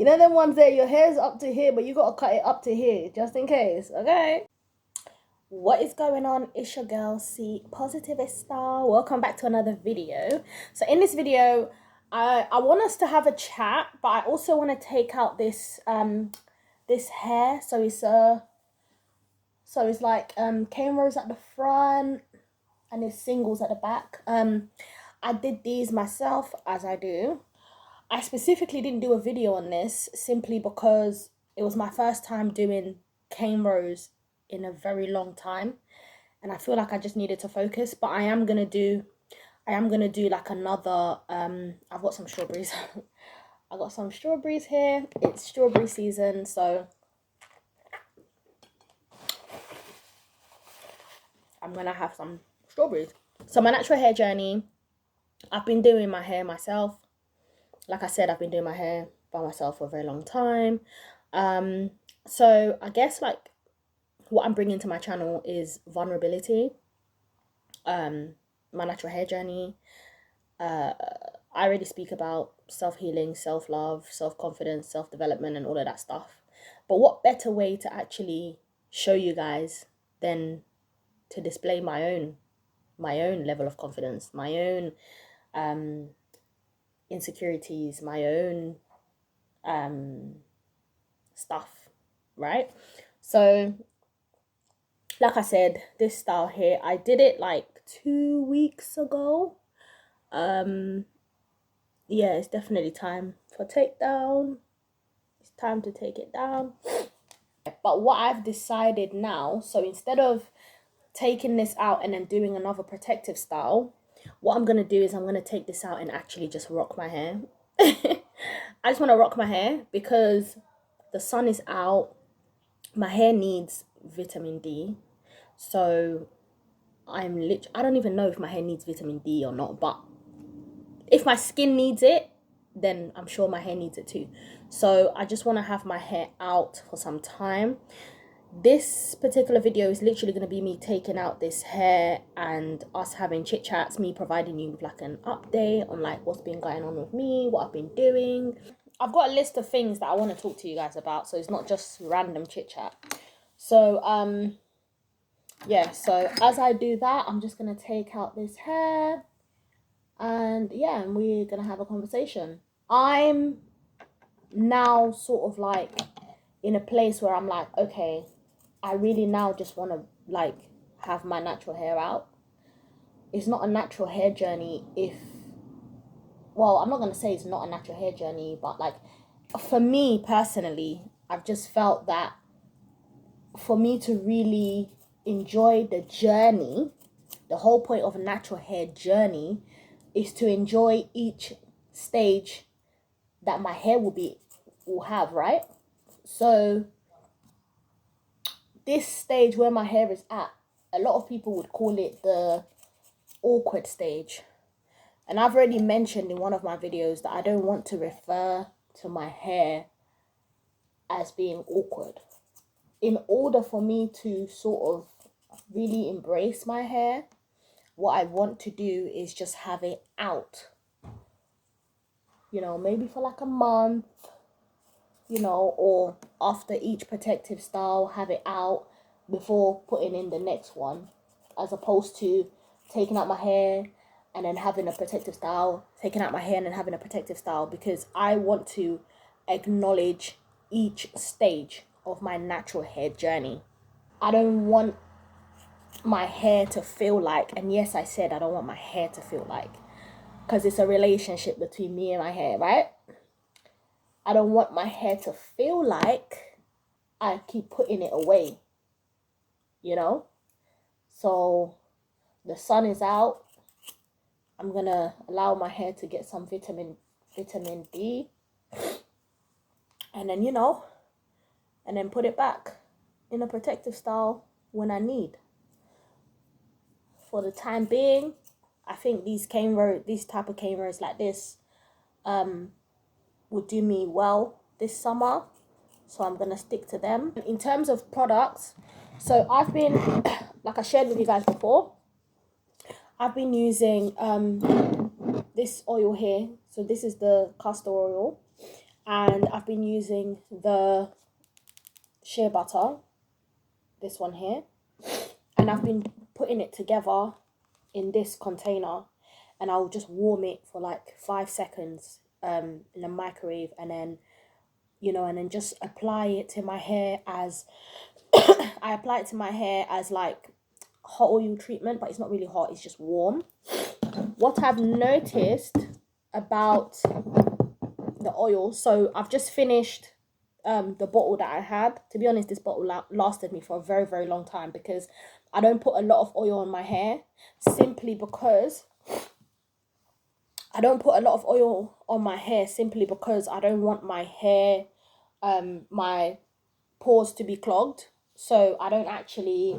You know them ones there, your hair's up to here, but you gotta cut it up to here, just in case, okay? What is going on? It's your girl, C-Positivista. Welcome back to another video. So in this video, I want us to have a chat, but I also want to take out this this hair. So it's like cane rows at the front and it's singles at the back. I did these myself, as I do. I specifically didn't do a video on this simply because it was my first time doing cane rows in a very long time, and I feel like I just needed to focus. But I am gonna do like another I've got some strawberries. I got some strawberries here. It's strawberry season, so I'm gonna have some strawberries. So my natural hair journey, I've been doing my hair myself. Like I said, I've been doing my hair by myself for a very long time. So I guess like what I'm bringing to my channel is vulnerability, my natural hair journey. I already speak about self-healing, self-love, self-confidence, self-development and all of that stuff. But what better way to actually show you guys than to display my own level of confidence, my own insecurities, my own stuff, right? So like I said, this style here, I did it like 2 weeks ago. Yeah, it's definitely time for takedown. It's time to take it down. But what I've decided now, so instead of taking this out and then doing another protective style, what I'm gonna do is I'm gonna take this out and actually just rock my hair. I just want to rock my hair because the sun is out. My hair needs vitamin D, so I don't even know if my hair needs vitamin D or not, but if my skin needs it, then I'm sure my hair needs it too. So I just want to have my hair out for some time. This particular video is literally going to be me taking out this hair and us having chit chats, me providing you with like an update on like what's been going on with me, what I've been doing. I've got a list of things that I want to talk to you guys about, so it's not just random chit chat. So yeah, so as I do that, I'm just going to take out this hair and yeah, and we're going to have a conversation. I'm now sort of like in a place where I'm like, okay, I really now just want to like have my natural hair out. It's not a natural hair journey if, well, I'm not going to say it's not a natural hair journey, but like for me personally, I've just felt that for me to really enjoy the journey, the whole point of a natural hair journey is to enjoy each stage that my hair will have, right? So this stage where my hair is at, a lot of people would call it the awkward stage. And I've already mentioned in one of my videos that I don't want to refer to my hair as being awkward. In order for me to sort of really embrace my hair, what I want to do is just have it out. You know, maybe for like a month, you know, or after each protective style, have it out before putting in the next one, as opposed to taking out my hair and then having a protective style, taking out my hair and then having a protective style, because I want to acknowledge each stage of my natural hair journey. I don't want my hair to feel like, and yes, I said I don't want my hair to feel like, because it's a relationship between me and my hair, right? I don't want my hair to feel like I keep putting it away, you know? So the sun is out. I'm going to allow my hair to get some vitamin D. And then, you know, and then put it back in a protective style when I need. For the time being, I think these type of cane rows like this would do me well this summer, so I'm gonna stick to them. In terms of products, so I've been, like I shared with you guys before, I've been using this oil here. So this is the castor oil, And I've been using the shea butter, this one here, and I've been putting it together in this container, and I'll just warm it for like 5 seconds in the microwave, and then and then just apply it to my hair as I apply it to my hair as like hot oil treatment, but it's not really hot, it's just warm. What I've noticed about the oil, so I've just finished the bottle that I had. To be honest, this bottle lasted me for a very, very long time, because I don't put a lot of oil on my hair, simply because I don't put a lot of oil on my hair simply because I don't want my hair, my pores to be clogged. So I don't actually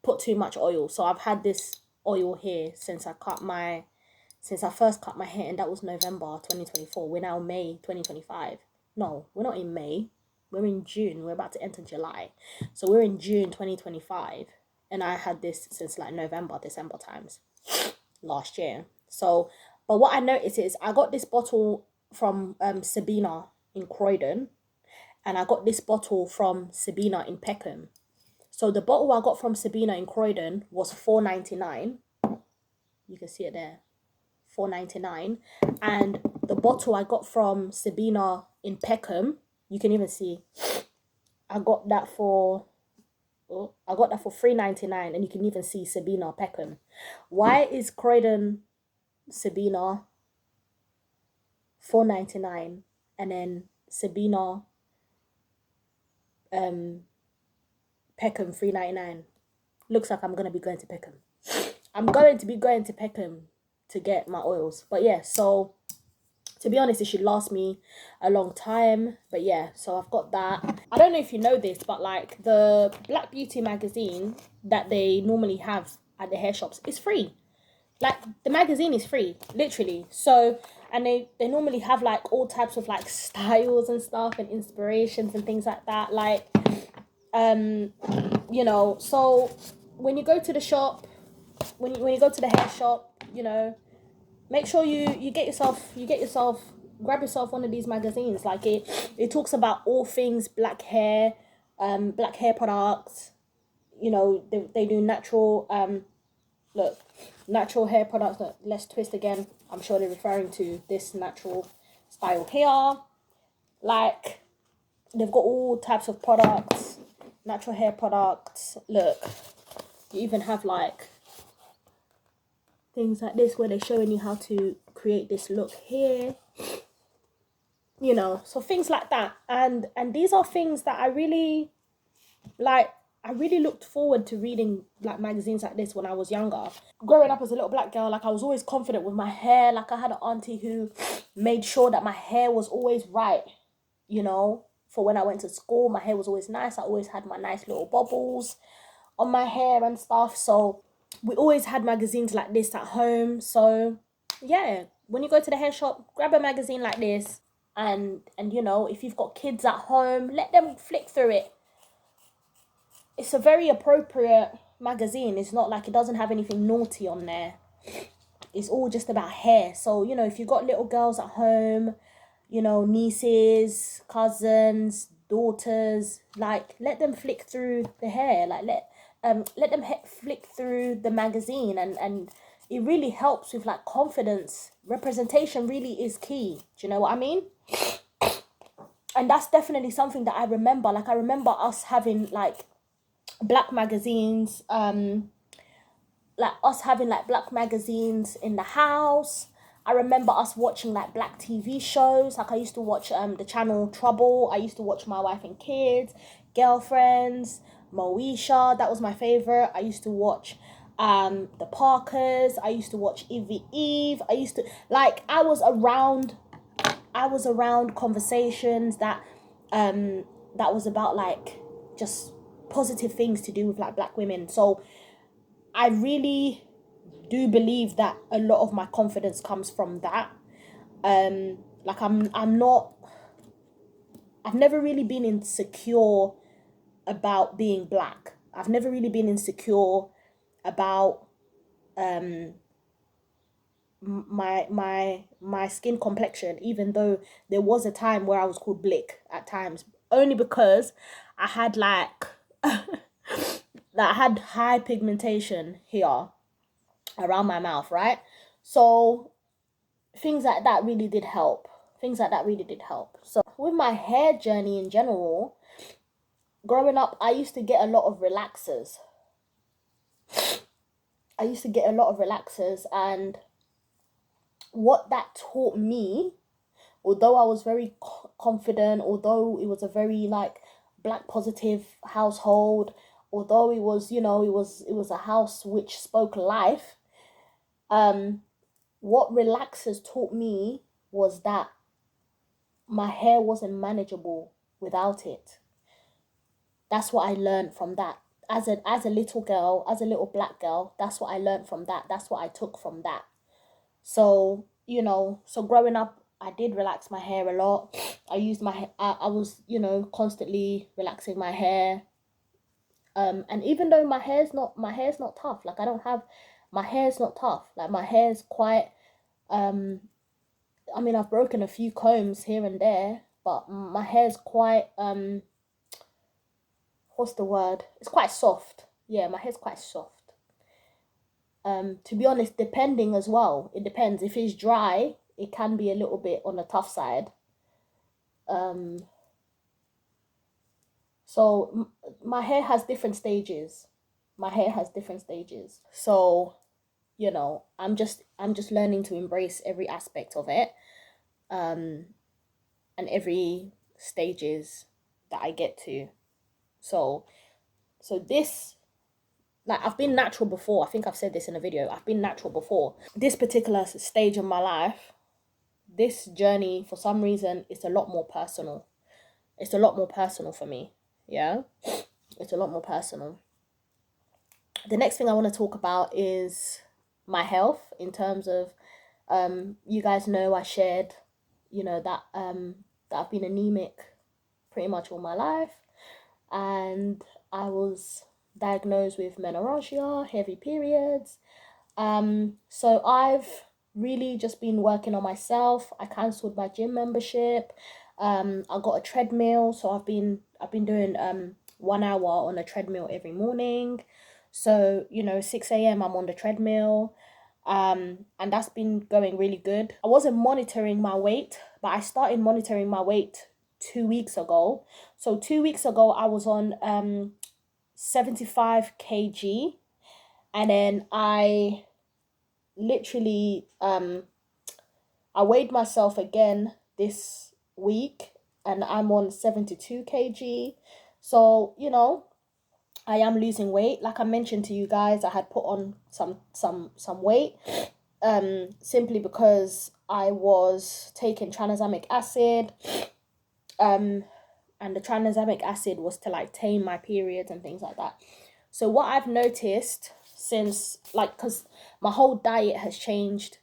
put too much oil. So I've had this oil here since I first cut my hair, and that was November 2024. We're now May 2025. No, we're not in May. We're in June. We're about to enter July. So we're in June 2025. And I had this since like November, December times last year. So, but what I noticed is I got this bottle from Sabina in Croydon. And I got this bottle from Sabina in Peckham. So the bottle I got from Sabina in Croydon was $4.99. You can see it there. $4.99. And the bottle I got from Sabina in Peckham, you can even see, I got that for $3.99, and you can even see Sabina Peckham. Why is Croydon Sabina $4.99 and then Sabina Peckham $3.99? Looks like I'm gonna be going to Peckham. I'm going to be going to Peckham to get my oils. But yeah, so to be honest, it should last me a long time. But yeah, so I've got that. I don't know if you know this, but like the Black Beauty magazine that they normally have at the hair shops is free. Like the magazine is free, literally. So, and they normally have like all types of like styles and stuff and inspirations and things like that. Like, so when you go to the shop, when you go to the hair shop, make sure you get yourself grab yourself one of these magazines. Like it talks about all things black hair products. They do natural natural hair products. Let's twist again. I'm sure they're referring to this natural style here. Like they've got all types of products, natural hair products. Look, you even have like things like this where they're showing you how to create this look here, so things like that. And these are things that I really looked forward to reading, like magazines like this when I was younger. Growing up as a little black girl, like I was always confident with my hair. Like I had an auntie who made sure that my hair was always right, for when I went to school. My hair was always nice. I always had my nice little bubbles on my hair and stuff. So we always had magazines like this at home. So yeah, when you go to the hair shop, grab a magazine like this, and if you've got kids at home, let them flick through it. It's a very appropriate magazine. It's not like it doesn't have anything naughty on there. It's all just about hair. So if you've got little girls at home, nieces, cousins, daughters, like let them flick through the hair. Like let them flick through the magazine, and it really helps with like confidence. Representation really is key. Do you know what I mean? And that's definitely something that I remember. Like I remember us having like black magazines, like us having like black magazines in the house. I remember us watching like black TV shows. Like I used to watch the channel Trouble. I used to watch My Wife and Kids, Girlfriends, Moesha. That was my favorite. I used to watch the Parkers. I used to watch Evie Eve. I was around conversations that was about like just positive things to do with like black women. So I really do believe that a lot of my confidence comes from that. Like I've never really been insecure about being black. I've never really been insecure about my skin complexion, even though there was a time where I was called Blick at times, only because I had like that I had high pigmentation here around my mouth, right? So things like that really did help. Things like that really did help. So with my hair journey in general, growing up, I used to get a lot of relaxers. And what that taught me, although I was very confident, although it was a very like black positive household, although it was, it was a house which spoke life, what relaxers taught me was that my hair wasn't manageable without it. That's what I learned from that. As a little girl, as a little black girl, that's what I learned from that. That's what I took from that. So, so growing up, I did relax my hair a lot. I used my hair, I was, constantly relaxing my hair. And even though my hair's not tough, like I don't have, my hair's not tough. Like my hair's quite, um, I mean, I've broken a few combs here and there, but my hair's quite, what's the word? It's quite soft. Yeah, my hair's quite soft. To be honest, depending as well. It depends. If it's dry, it can be a little bit on the tough side. Um, so my hair has different stages. My hair has different stages. So, I'm just learning to embrace every aspect of it, um, and every stages that I get to. So, this, like, I've been natural before. I think I've said this in a video. I've been natural before. This particular stage of my life, this journey, for some reason, it's a lot more personal. It's a lot more personal for me. Yeah, it's a lot more personal. The next thing I want to talk about is my health, in terms of, you guys know I shared, that I've been anemic pretty much all my life, and I was diagnosed with menorrhagia, heavy periods. So I've really just been working on myself. I cancelled my gym membership. I got a treadmill, so I've been doing 1 hour on a treadmill every morning. So 6 a.m. I'm on the treadmill. And that's been going really good. I wasn't monitoring my weight, but I started monitoring my weight 2 weeks ago. So 2 weeks ago I was on 75 kg, and then I literally I weighed myself again this week, and I'm on 72 kg. So I am losing weight. Like I mentioned to you guys, I had put on some weight, simply because I was taking tranexamic acid, and the tranexamic acid was to like tame my periods and things like that. So what I've noticed since, like, because my whole diet has changed.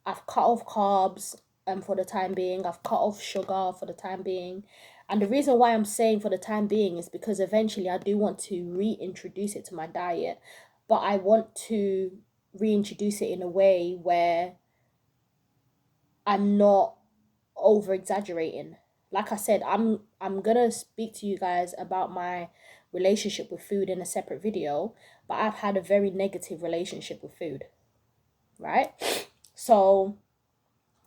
I've cut off carbs, for the time being. I've cut off sugar for the time being. And the reason why I'm saying for the time being is because eventually I do want to reintroduce it to my diet, but I want to reintroduce it in a way where I'm not over exaggerating. Like I said, I'm gonna speak to you guys about my relationship with food in a separate video, but I've had a very negative relationship with food, right? So,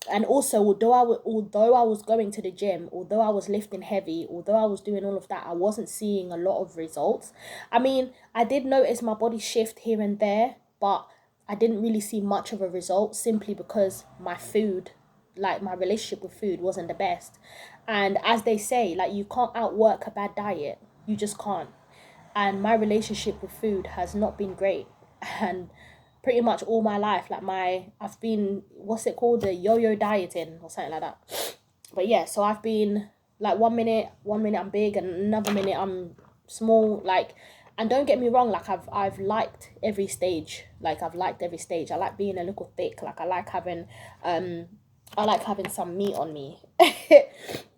and also, although I was going to the gym, although I was lifting heavy, although I was doing all of that, I wasn't seeing a lot of results. I mean, I did notice my body shift here and there, but I didn't really see much of a result, simply because my food, like my relationship with food, wasn't the best. And as they say, like, you can't outwork a bad diet. You just can't. And my relationship with food has not been great. And pretty much all my life, like, I've been, what's it called, the yo-yo dieting or something like that. But yeah, so I've been like, one minute I'm big, and another minute I'm small, like. And don't get me wrong, like, I've liked every stage. Like, I've liked every stage. I like being a little thick. Like, I like having some meat on me. Do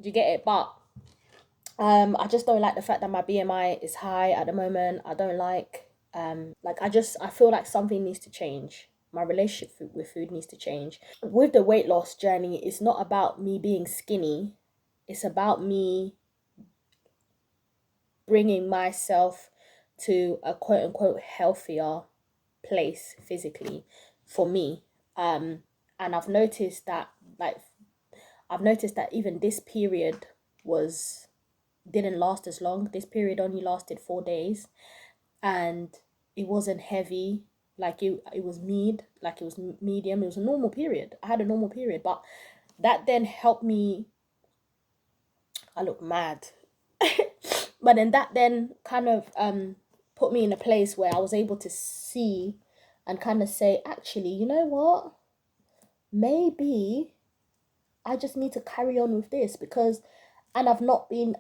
you get it? But I just don't like the fact that my BMI is high at the moment. I don't like, I feel like something needs to change. my relationship with food needs to change. With the weight loss journey, it's not about me being skinny. It's about me bringing myself to a quote unquote healthier place physically for me. And I've noticed that even this period was didn't last as long. This period only lasted 4 days, and it wasn't heavy. Like it was it was medium. It was a normal period. I had a normal period, but that then helped me. I look mad, but then that then kind of put me in a place where I was able to see and kind of say, actually, you know what? Maybe I just need to carry on with this, because, and I've not been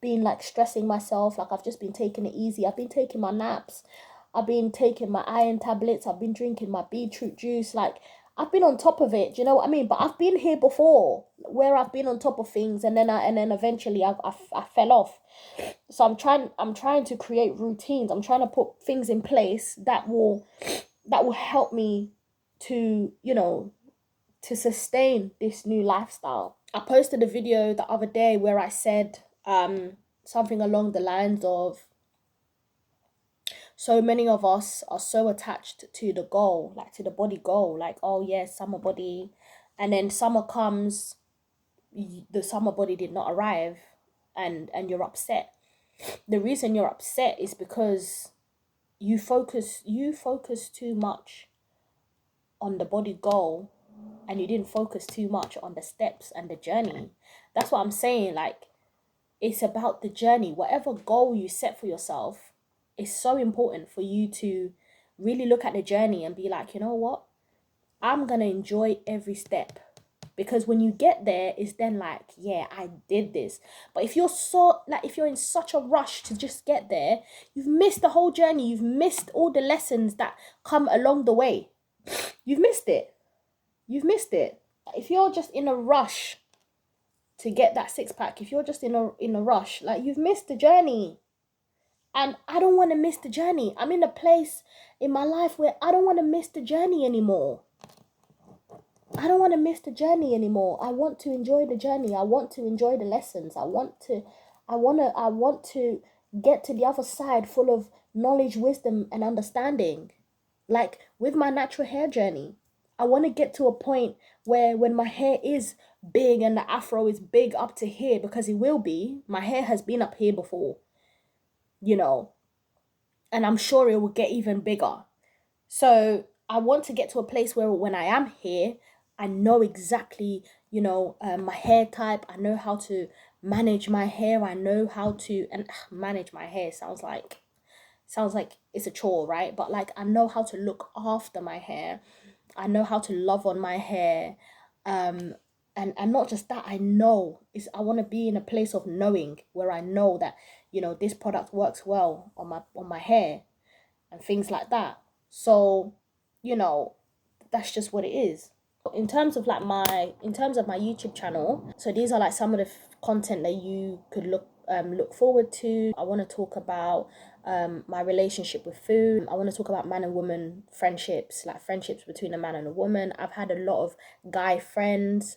like stressing myself. Like, I've just been taking it easy. I've been taking my naps. I've been taking my iron tablets. I've been drinking my beetroot juice. Like, I've been on top of it. Do you know what I mean? But I've been here before, where I've been on top of things, and then eventually I fell off. So I'm trying to create routines. I'm trying to put things in place that will help me to, you know, to sustain this new lifestyle. I posted a video the other day where I said something along the lines of, so many of us are so attached to the goal, like to the body goal, like, oh yes, summer body, and then summer comes, the summer body did not arrive, and you're upset. The reason you're upset is because you focus too much on the body goal, and you didn't focus too much on the steps and the journey. That's what I'm saying. Like, it's about the journey. Whatever goal you set for yourself, it's so important for you to really look at the journey and be like, you know what? I'm going to enjoy every step. Because when you get there, it's then like, yeah, I did this. But if you're in such a rush to just get there, you've missed the whole journey. You've missed all the lessons that come along the way. You've missed it. If you're just in a rush to get that six pack, if you're just in a rush, like, you've missed the journey. And I don't want to miss the journey. I'm in a place in my life where I don't want to miss the journey anymore. I don't want to miss the journey anymore. I want to enjoy the journey. I want to enjoy the lessons. I want to get to the other side full of knowledge, wisdom, and understanding. Like with my natural hair journey, I want to get to a point where when my hair is big and the afro is big up to here, because it will be, my hair has been up here before, you know, and I'm sure it will get even bigger. So I want to get to a place where when I am here, I know exactly, you know, my hair type. I know how to manage my hair. I know how to, and manage my hair sounds like it's a chore, right? But like, I know how to look after my hair. I know how to love on my hair. And not just that, I want to be in a place of knowing, where I know that, you know, this product works well on my hair and things like that. So, you know, that's just what it is. In terms of my YouTube channel, so these are like some of the content that you could look forward to. I want to talk about my relationship with food. I want to talk about man and woman friendships, like friendships between a man and a woman. I've had a lot of guy friends.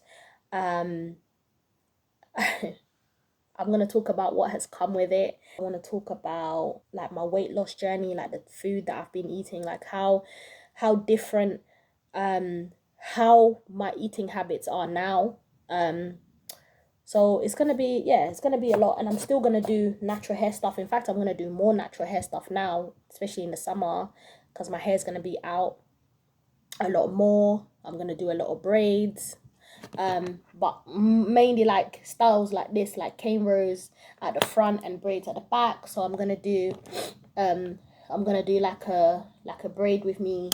I'm going to talk about what has come with it. I want to talk about like my weight loss journey, like the food that I've been eating, like how different how my eating habits are now. So it's gonna be a lot, and I'm still gonna do natural hair stuff. In fact, I'm gonna do more natural hair stuff now, especially in the summer, because my hair's gonna be out a lot more. I'm gonna do a lot of braids, but mainly like styles like this, like cornrows at the front and braids at the back. So I'm gonna do like a braid with me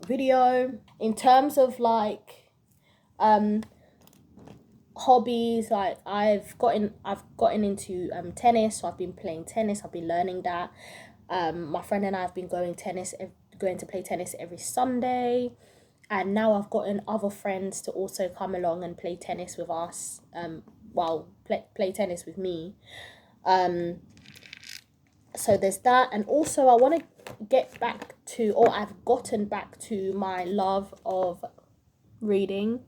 video. In terms of like hobbies, like I've gotten into tennis. So I've been playing tennis. I've been learning that. My friend and I have been going to play tennis every Sunday, and now I've gotten other friends to also come along and play tennis with us. Play tennis with me. So there's that, and also I want to get back to, or I've gotten back to my love of reading.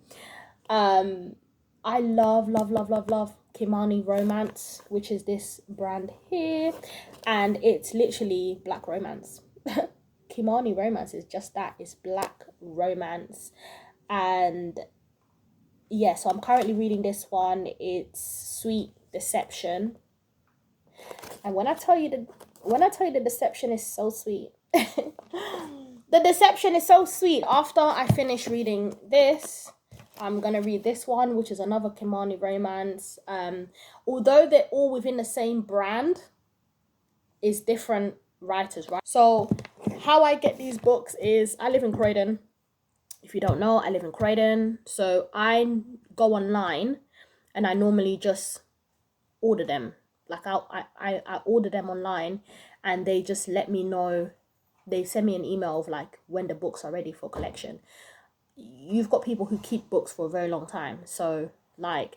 I love Kimani Romance, which is this brand here, and it's literally black romance. Kimani Romance is just that, it's black romance. And yeah, so I'm currently reading this one. It's Sweet Deception. And when I tell you the deception is so sweet. The deception is so sweet. After I finish reading this, I'm gonna read this one, which is another Kimani romance. Although they're all within the same brand, is different writers, right? So how I get these books is, I live in Croydon. If you don't know, I live in Croydon. So I go online and I normally just order them. Like I order them online, and they just let me know. They send me an email of like when the books are ready for collection. You've got people who keep books for a very long time. So like,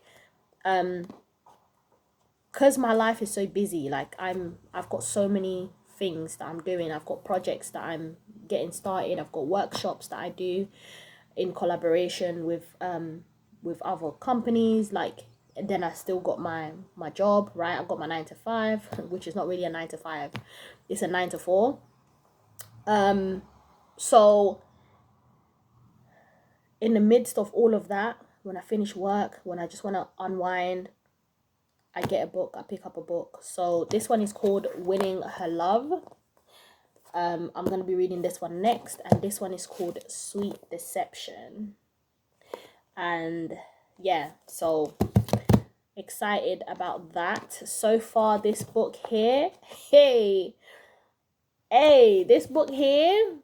because my life is so busy, like I've got so many things that I'm doing. I've got projects that I'm getting started. I've got workshops that I do in collaboration with other companies. Like, and then I still got my job, right? I've got my 9 to 5, which is not really a 9 to 5. It's a 9 to 4. So in the midst of all of that, when I finish work, when I just want to unwind, I get a book, I pick up a book. So this one is called Winning Her Love. I'm going to be reading this one next, and this one is called Sweet Deception. And yeah, so excited about that. So far, this book here, this book here,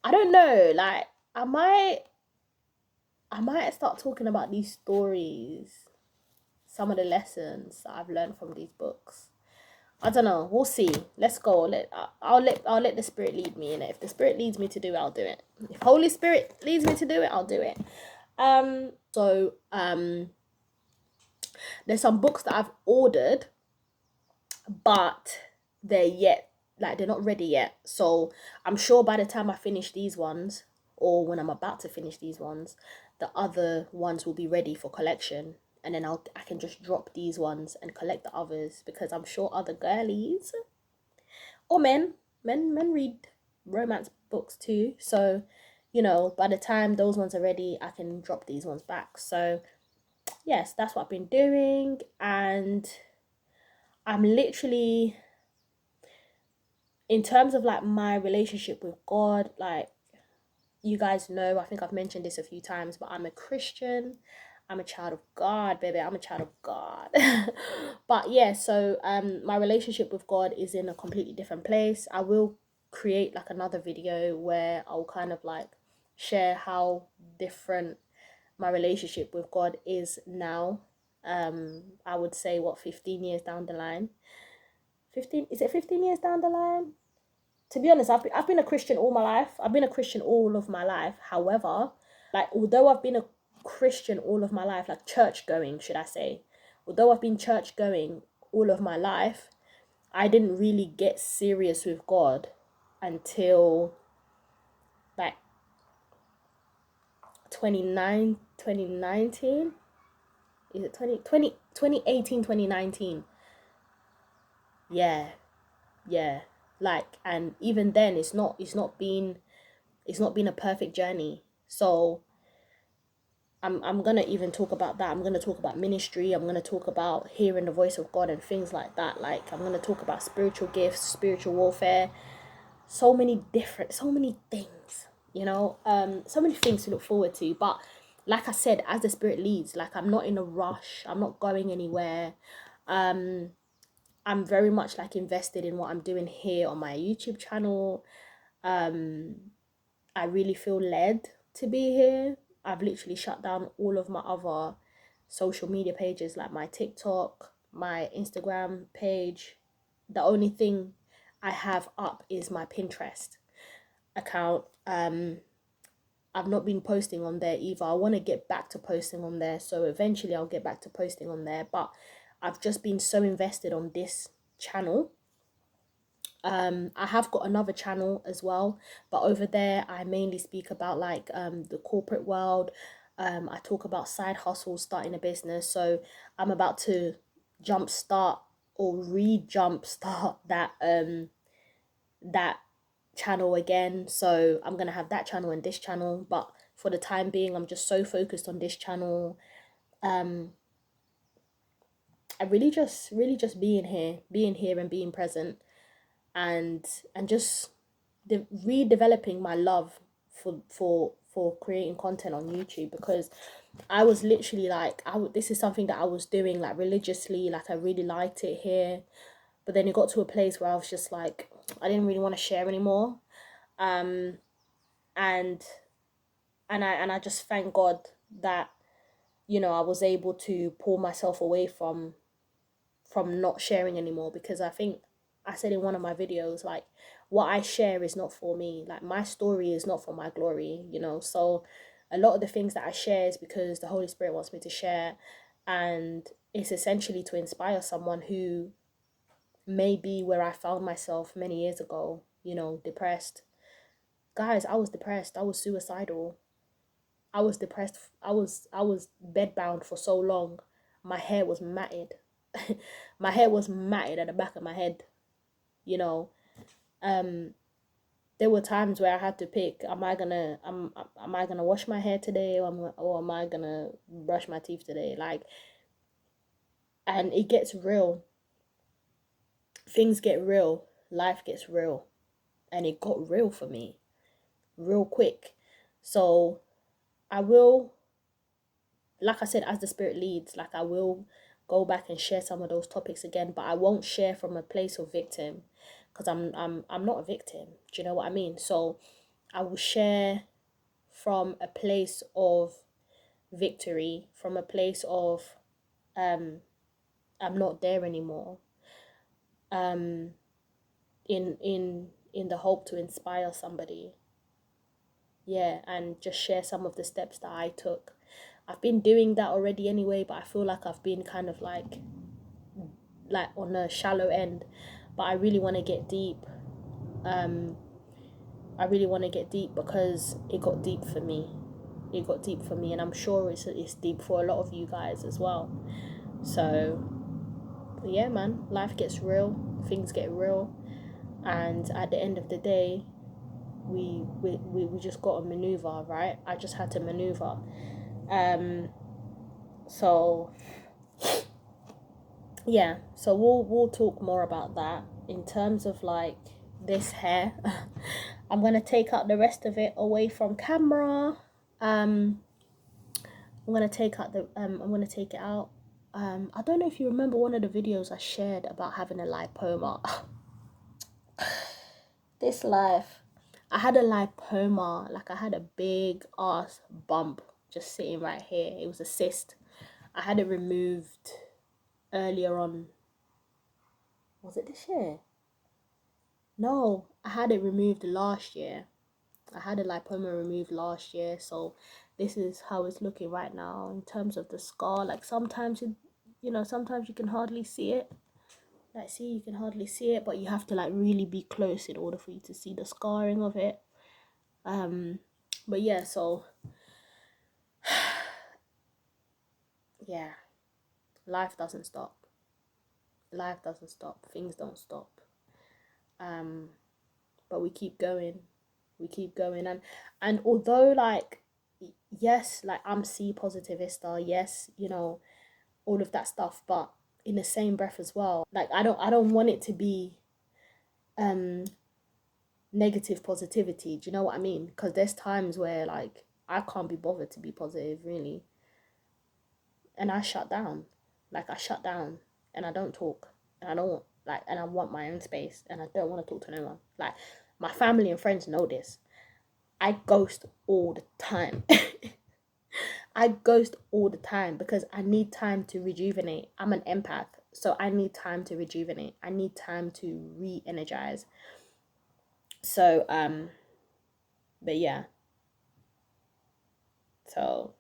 I don't know, like, I might start talking about these stories, some of the lessons that I've learned from these books. I don't know. We'll see. Let's go. I'll let the Spirit lead me in it. If the Spirit leads me to do it, I'll do it. If Holy Spirit leads me to do it, I'll do it. There's some books that I've ordered, but they're not ready yet. So I'm sure by the time I finish these ones, or when I'm about to finish these ones, the other ones will be ready for collection. And then I can just drop these ones and collect the others, because I'm sure other girlies or men read romance books too. So, you know, by the time those ones are ready, I can drop these ones back. So yes, that's what I've been doing. And I'm literally, in terms of like my relationship with God, like, you guys know, I think I've mentioned this a few times, but I'm a Christian. I'm a child of God, baby. I'm a child of God. But yeah, so my relationship with God is in a completely different place. I will create like another video where I'll kind of like share how different my relationship with God is now. I would say 15 years down the line. 15, is it 15 years down the line? To be honest, I've been a Christian all my life. I've been a Christian all of my life. However, like, although I've been a Christian all of my life, like church going, should I say, although I've been church going all of my life, I didn't really get serious with God until like 2019. Is it 2018, 2019? Yeah. Like, and even then it's not been a perfect journey. So I'm gonna even talk about that. I'm gonna talk about ministry. I'm gonna talk about hearing the voice of God and things like that. Like, I'm gonna talk about spiritual gifts, spiritual warfare, so many things, you know, so many things to look forward to. But like I said, as the Spirit leads, like, I'm not in a rush. I'm not going anywhere. I'm very much like invested in what I'm doing here on my YouTube channel. I really feel led to be here. I've literally shut down all of my other social media pages, like my TikTok, my Instagram page. The only thing I have up is my Pinterest account. I've not been posting on there either. I want to get back to posting on there, so eventually I'll get back to posting on there. But I've just been so invested on this channel I have got another channel as well, but over there I mainly speak about like the corporate world. I talk about side hustles, starting a business. So I'm about to jumpstart or re-jumpstart that channel again. So I'm gonna have that channel and this channel, but for the time being I'm just so focused on this channel. I really just being here and being present, and just redeveloping my love for creating content on YouTube, because I was literally like, this is something that I was doing like religiously, like I really liked it here, but then it got to a place where I was just like, I didn't really want to share anymore. And I just thank God that, you know, I was able to pull myself away from not sharing anymore, because I think I said in one of my videos, like, what I share is not for me. Like, my story is not for my glory, you know. So a lot of the things that I share is because the Holy Spirit wants me to share, and it's essentially to inspire someone who may be where I found myself many years ago, you know, depressed. Guys, I was depressed. I was suicidal. I was depressed. I was bedbound for so long. My hair was matted. My hair was matted at the back of my head, you know. There were times where I had to pick, am I gonna wash my hair today, or am I gonna brush my teeth today? Like, and it gets real. Things get real. Life gets real. And it got real for me real quick. So I will, like I said, as the Spirit leads, like, I will go back and share some of those topics again, but I won't share from a place of victim, because I'm not a victim. Do you know what I mean? So I will share from a place of victory, from a place of I'm not there anymore. In the hope to inspire somebody. Yeah, and just share some of the steps that I took. I've been doing that already anyway, but I feel like I've been kind of like on a shallow end, but I really want to get deep. I really want to get deep because it got deep for me. It got deep for me, and I'm sure it's deep for a lot of you guys as well. So, but yeah, man, life gets real, things get real, and at the end of the day, we just got to maneuver, right? I just had to maneuver. So yeah, so we'll talk more about that. In terms of like this hair, I'm gonna take out the rest of it away from camera. I'm gonna take out I'm gonna take it out. I don't know if you remember one of the videos I shared about having a lipoma. This life, I had a lipoma, like I had a big ass bump just sitting right here. It was a cyst. I had it removed earlier on. Was it this year? No, I had it removed last year. I had a lipoma removed last year, so this is how it's looking right now in terms of the scar. Like, sometimes sometimes you can hardly see it. Like, see, you can hardly see it, but you have to like really be close in order for you to see the scarring of it. But yeah, so yeah, life doesn't stop. Life doesn't stop. Things don't stop. But we keep going. We keep going, and although, like, yes, like, I'm C-Positivista, yes, you know, all of that stuff, but in the same breath as well, like, I don't want it to be negative positivity. Do you know what I mean? Because there's times where, like, I can't be bothered to be positive, really, and I shut down. Like, I shut down, and I don't talk, and I don't, like, and I want my own space, and I don't want to talk to no one. Like, my family and friends know this. I ghost all the time. I ghost all the time because I need time to rejuvenate. I'm an empath, so I need time to rejuvenate. I need time to re-energize. So, but yeah. So,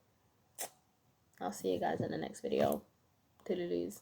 I'll see you guys in the next video. Toodaloos.